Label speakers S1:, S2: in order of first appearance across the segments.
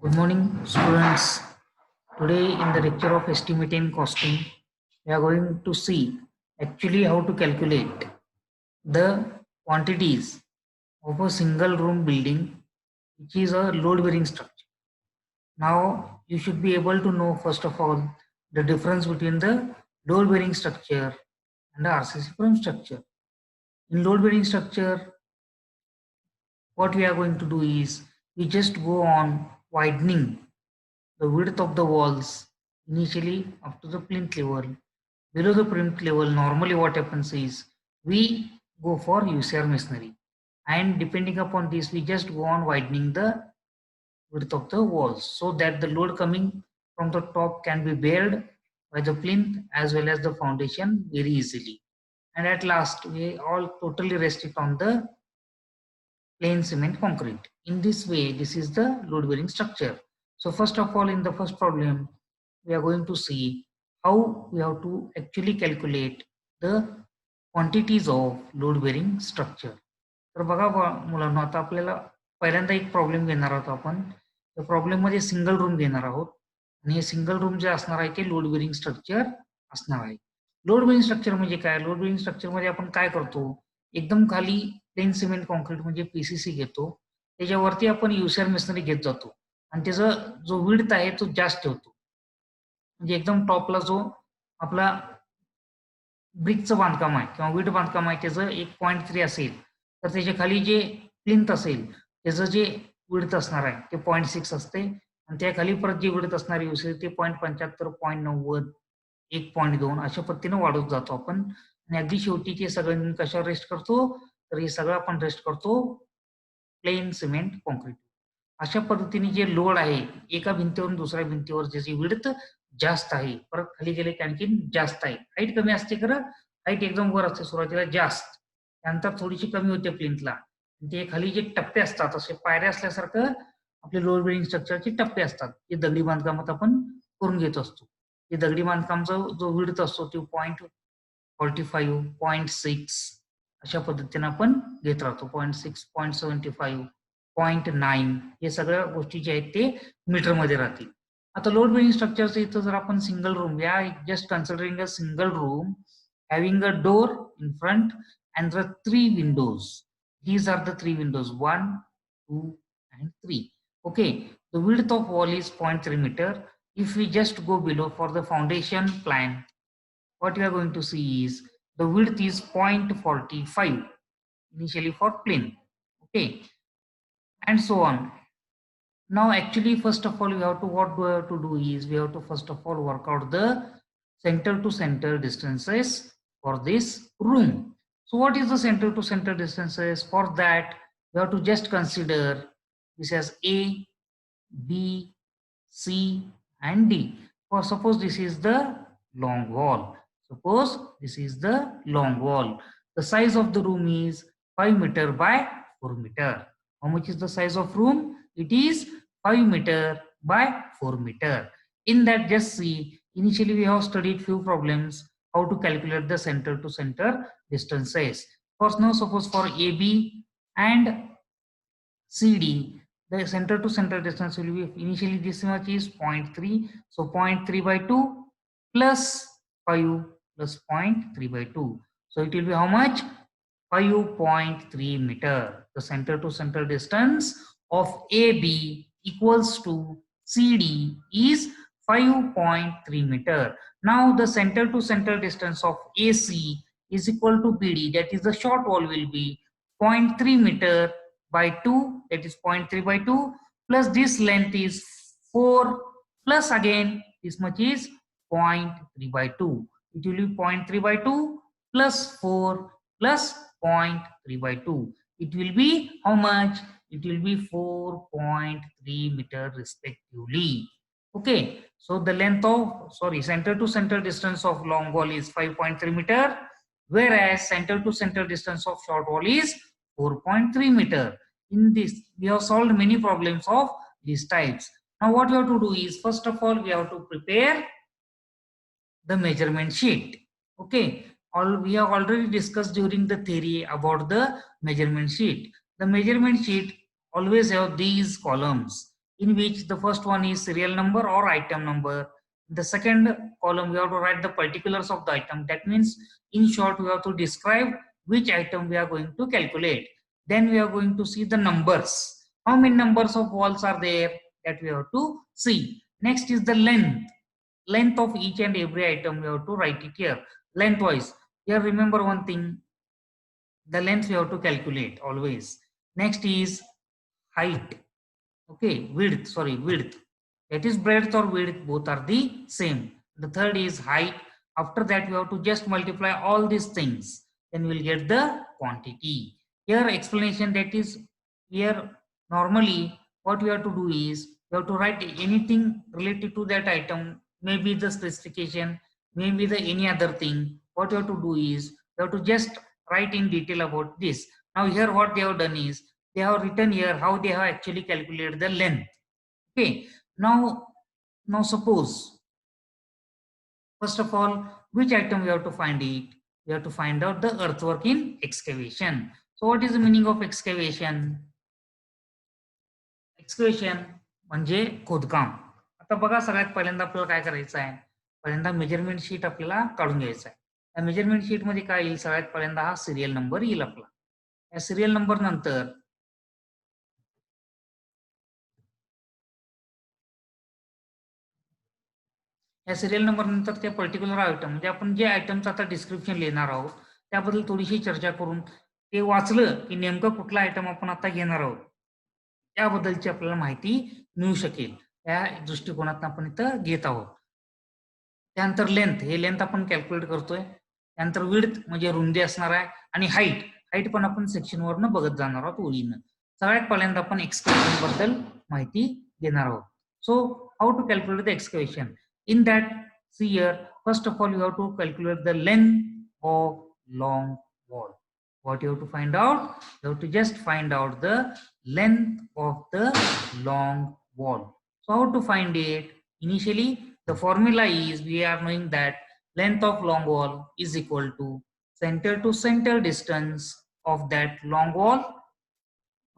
S1: Good morning, students. Today, in the lecture of estimating costing, we are going to see actually how to calculate the quantities of a single room building, which is a load bearing structure. Now, you should be able to know, first of all, the difference between the load bearing structure and the RCC frame structure. In load bearing structure, what we are going to do is we just go on widening the width of the walls initially up to the plinth level. Below the plinth level, normally what happens is we go for UCR masonry, and depending upon this, we just go on widening the width of the walls so that the load coming from the top can be bared by the plinth as well as the foundation very easily. And at last, we all totally rest it on the plain cement concrete. In this way, this is the load bearing structure. So first of all, in the first problem, we are going to see how we have to actually calculate the quantities of load bearing structure. तर बघा मुलांना आता आपल्याला पहिल्यांदा एक problem घेणार आहोत आपण. त्या प्रॉब्लेम मध्ये सिंगल रूम घेणार आहोत आणि हे सिंगल रूम जे असणार आहे ते लोड बेरिंग स्ट्रक्चर असणार आहे. लोड बेरिंग स्ट्रक्चर म्हणजे काय? लोड बेरिंग स्ट्रक्चर मध्ये आपण काय करतो, एकदम खाली प्लेन सिमेंट कॉन्क्रीट म्हणजे पीसीसी घेतो, त्याच्यावरती आपण युसीआर मेसनरी घेत जातो आणि त्याचा जो विड्थ आहे तो जास्त ठेवतो. म्हणजे एकदम टॉपला जो आपला ब्रिकचं बांधकाम आहे किंवा वीट बांधकाम आहे त्याचं 1.3 असेल, तर त्याच्या खाली जे प्लिंथ असेल त्याचं जे विड्थ असणार आहे ते 0.6 असते आणि त्या खाली परत जे विड्थ असणार असेल ते 0.75, 0.90, 1.2 अशा पद्धतीने वाढवत जातो आपण. आणि अगदी शेवटी ते सगळं कशावर रेस्ट करतो, तर हे सगळं आपण रेस्ट करतो प्लेन सिमेंट कॉन्क्रीट. अशा पद्धतीने जे लोड आहे एका भिंतीवरून दुसऱ्या भिंतीवर ज्याची विड्थ जास्त आहे, परत खाली गेले की आणखीन जास्त आहे. हाईट कमी असते खरं, हाईट एकदम वर असते सुरुवातीला जास्त, त्यानंतर थोडीशी कमी होते प्लिंथला. ते खाली जे टप्पे असतात असे पायऱ्या असल्यासारखं आपले लोड बेरिंग स्ट्रक्चरचे टप्पे असतात, ते दगडी बांधकामात आपण करून घेत असतो. ते दगडी बांधकामचा जो विड्थ असतो तो 0.45, 0.6 अशा पद्धतीने आपण घेत राहतो. 0.6, 0.75, 0.9 हे सगळ्या गोष्टी जे आहेत ते मीटरमध्ये राहतील. आता लोड बेरिंग स्ट्रक्चरचं इथं जर आपण single room, we are just considering a single room having a door in front and the three windows. These are the three windows, 1, 2 and 3. Okay, the width of wall is 0.3 meter. If we just go below for the foundation plan, what we are going to see is the width is 0.45 initially for plain. Okay, and so on. Now actually first of all we have to, what we have to do is we have to first of all work out the center to center distances for this room. So what is the center to center distances? For that we have to just consider this as A, B, C and D. For suppose this is the long wall. Suppose this is the long wall. The size of the room is 5 meter by 4 meter. How much is the size of room? It is 5 meter by 4 meter. In that, just see, initially we have studied few problems how to calculate the center to center distances. First, now suppose for AB and CD, the center to center distance will be initially this much is 0.3. So 0.3 by 2 plus 5 plus 0.3 by 2. So it will be how much? 5.3 meter. The center to center distance of AB equals to CD is 5.3 meter. Now the center to center distance of AC is equal to BD, that is the short wall will be 0.3 meter by 2, that is 0.3 by 2, plus this length is 4, plus again this much is 0.3 by 2. It will be 0.3 by 2 plus 4 plus 0.3 by 2. It will be how much? It will be 4.3 meter respectively. Okay, so the length of, center to center distance of long wall is 5.3 meter, whereas center to center distance of short wall is 4.3 meter. In this, we have solved many problems of these types. Now what we have to do is, first of all, we have to prepare the measurement sheet. Okay, we have already discussed during the theory about the measurement sheet. The measurement sheet always have these columns. in which the first one is serial number or item number. The second column, we have to write the particulars of the item. That means, in short, we have to describe which item we are going to calculate. Then we are going to see the numbers. How many numbers of walls are there, that we have to see. Next is the length. Length of each and every item we have to write it here. Lengthwise. Here remember one thing, the length we have to calculate always. Next is height. Okay, width. That is breadth or width, both are the same. The third is height. After that, we have to just multiply all these things. Then we will get the quantity. Here explanation, that is, here normally what we have to do is, we have to write anything related to that item, maybe the specification, maybe the any other thing. What you have to do is, you have to just write in detail about this. Now here what they have done is, they have written here how they have actually calculated the length. Okay, now suppose, first of all, which item we have to find it? We have to find out the earthwork in excavation. So what is the meaning of excavation? Excavation म्हणजे खोदकाम. आता बघा, सगळ्यात पहिल्यांदा आपल्याला काय करायचं आहे, पहिल्यांदा मेजरमेंट शीट आपल्याला काढून घ्यायचं आहे. त्या मेजरमेंट शीट मध्ये काय येईल, सगळ्यात पहिल्यांदा हा सिरियल नंबर येईल आपला. या सिरियल नंबर नंतर या सिरियल नंबर नंतर त्या पर्टिक्युलर आयटम, म्हणजे आपण जे आयटमचं आता डिस्क्रिप्शन लिहिणार आहोत त्याबद्दल थोडीशी चर्चा करून ते वाचलं की नेमकं कुठला आयटम आपण आता घेणार आहोत त्याबद्दलची आपल्याला माहिती मिळू शकेल. त्या दृष्टिकोनातून आपण इथं घेत आहोत. त्यानंतर लेंथ, हे लेंथ आपण कॅल्क्युलेट करतोय. त्यानंतर विड्थ म्हणजे रुंदी असणार आहे, आणि हाईट पण आपण सेक्शन वरनं बघत जाणार आहोत ओळीनं. सगळ्यात पहिल्यांदा आपण एक्सकॅव्हेशन बद्दल माहिती घेणार आहोत. So how to calculate the excavation? In that, see here, first of all, you have to calculate the length of long wall. What you have to find out? You have to just find out the length of the long wall. So how to find it? Initially, the formula is, we are knowing that length of long wall is equal to center to center distance of that long wall,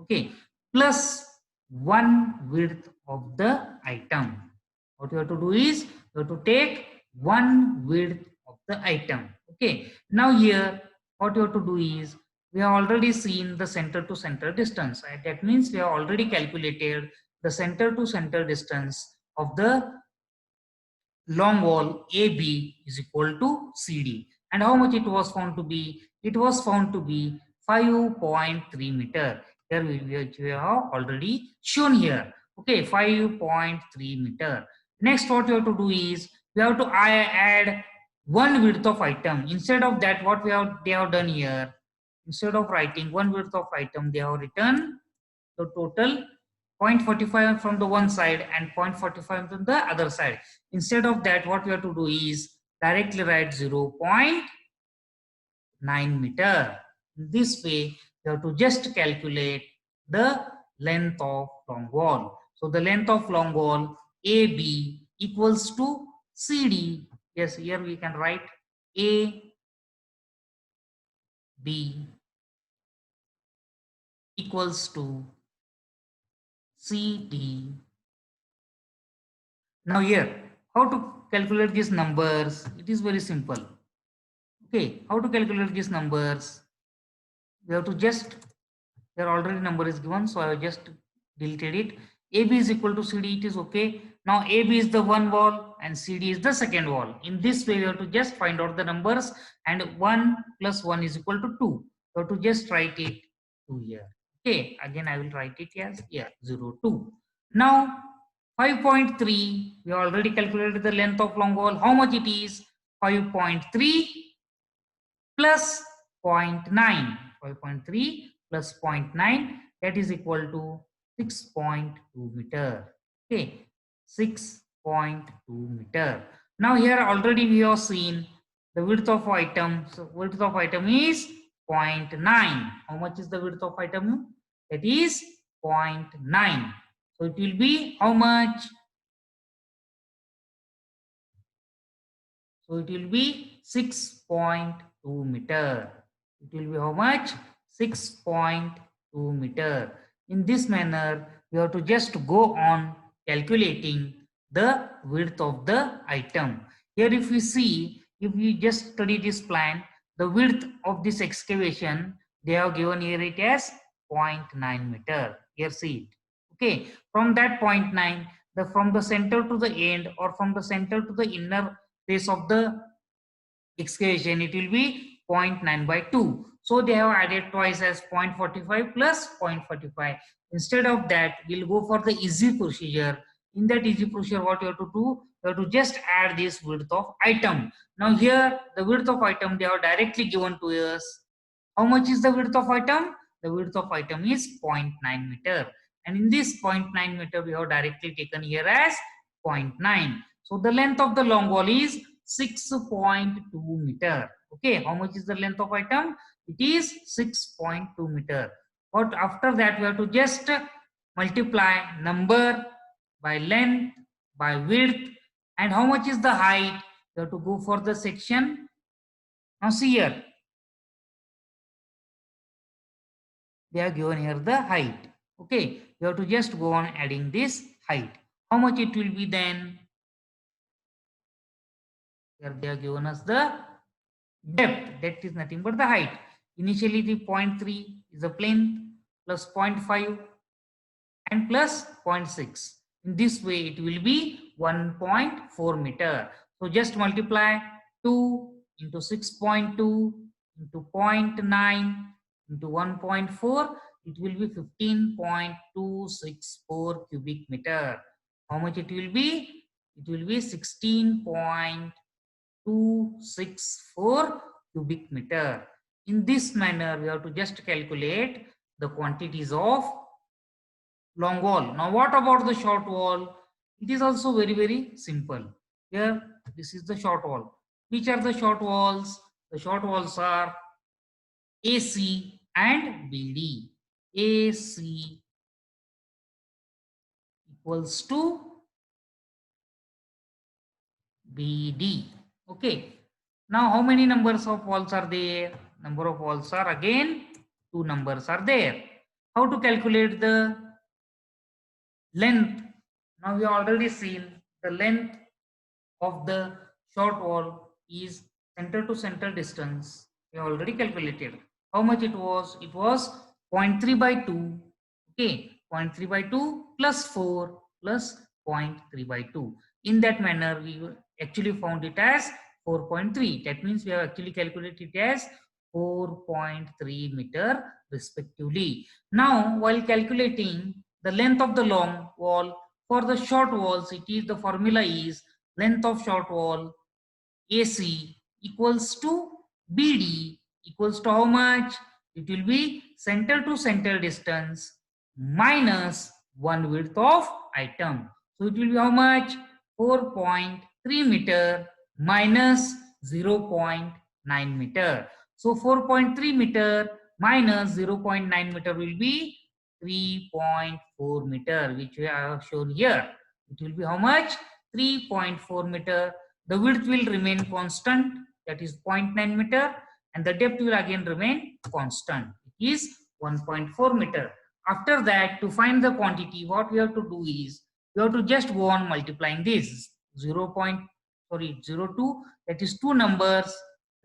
S1: okay, plus one width of the item. What you have to do is, you have to take one width of the item. Okay, now here what you have to do is, we have already seen the center to center distance. That means we have already calculated the center to center distance of the long wall AB is equal to CD. And how much it was found to be? It was found to be 5.3 meter. Here we have already shown here. Okay, 5.3 meter. Next, what you have to do is, we have to add one width of item. Instead of that, what they have done here, instead of writing one width of item, they have written the total 0.45 from the one side and 0.45 from the other side. Instead of that, what we have to do is directly write 0.9 meter. In this way, you have to just calculate the length of long wall. So the length of long wall AB equals to CD. Yes, here we can write AB equals to CD. Now here, how to calculate these numbers? It is very simple. Okay, how to calculate these numbers? We have to just, there already number is given, so I have just deleted it. AB is equal to CD, it is okay. Now AB is the one wall and CD is the second wall. In this way, you have to just find out the numbers, and 1 plus 1 is equal to 2. You have to just write it 2 here. Okay, again I will write it as here 0, 2. Now 5.3, we already calculated the length of long wall. How much it is? 5.3 plus 0.9. 5.3 plus 0.9, that is equal to 6.2 meter. Okay, 6.2 meter. Now here already we have seen the width of item. So width of item is 0.9. How much is the width of item? That is 0.9. So it will be how much? So it will be 6.2 meter. It will be how much? 6.2 meter. In this manner, we have to just go on calculating the width of the item. Here if we see, if we just study this plan, the width of this excavation, they have given here it as 0.9 meter. Here see it. Okay, from that 0.9, from the center to the end or from the center to the inner face of the excavation, it will be 0.9 by 2. So they have added twice as 0.45 plus 0.45. Instead of that, we'll go for the easy procedure. In that easy procedure, what you have to do, you have to just add this width of item. Now here, the width of item, they are directly given to us. How much is the width of item? The width of item is 0.9 meter. And in this 0.9 meter, we have directly taken here as 0.9. So the length of the long wall is 6.2 meter. Okay, how much is the length of item? It is 6.2 meter. But after that, we have to just multiply number by length by width. And how much is the height? You have to go for the section. Now see here, they are given here the height. Okay, you have to just go on adding this height. How much it will be then? Here they are given us the depth. That is nothing but the height. Initially the 0.3 is the length plus 0.5 and plus 0.6. In this way it will be 1.4 meter. So just multiply 2 into 6.2 into 0.9 into 1.4, it will be 15.264 cubic meter. How much it will be? It will be 16.264 cubic meter. In this manner, we have to just calculate the quantities of long wall. Now, what about the short wall? It is also very, very simple. Here, this is the short wall. Which are the short walls? The short walls are AC and BD. AC equals to BD. Okay. Now, how many numbers of walls are there? Number of walls are again 2 numbers are there. How to calculate the length? Now, we have already seen the length of the short wall is center to center distance. We have already calculated. How much it was? It was 0.3 by 2. Okay, 0.3 by 2 plus 4 plus 0.3 by 2. In that manner, we actually found it as 4.3. That means we have actually calculated it as 4.3 meter respectively. Now, while calculating the length of the long wall, for the short walls, it is the formula is length of short wall AC equals to BD equals to how much? It will be center to center distance minus 1 width of item. So it will be how much? 4.3 meter minus 0.9 meter. So 4.3 meter minus 0.9 meter will be 3.4 meter, which we have shown here. It will be how much? 3.4 meter. The width will remain constant, that is 0.9 meter, and the depth will again remain constant, it is 1.4 meter. After that, to find the quantity, what we have to do is we have to just go on multiplying this 0.02, that is 2 numbers.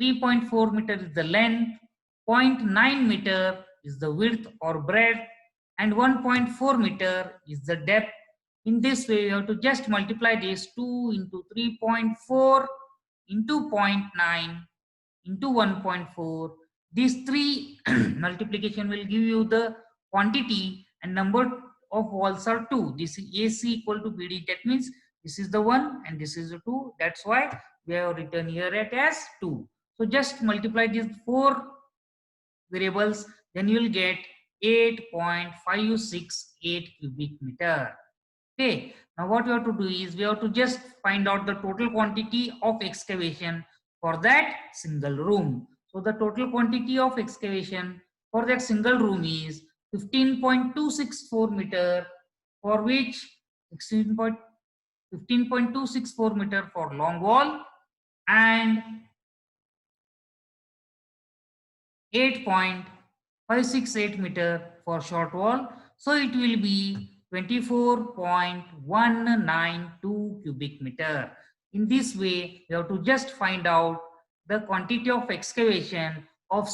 S1: 3.4 meter is the length, 0.9 meter is the width or breadth, and 1.4 meter is the depth. In this way, you have to just multiply this 2 into 3.4 into 0.9 into 1.4. These three multiplication will give you the quantity, and number of walls are 2. This is AC equal to BD. That means this is the 1 and this is the 2. That's why we have written here it as 2. So just multiply these 4 variables, then you will get 8.568 cubic meter. Okay, now what we have to do is we have to just find out the total quantity of excavation for that single room. So the total quantity of excavation for that single room is 15.264 meter, for which 15.264 meter for long wall and 8.568 meter for short wall. So it will be 24.192 cubic meter. In this way, we have to just find out the quantity of excavation of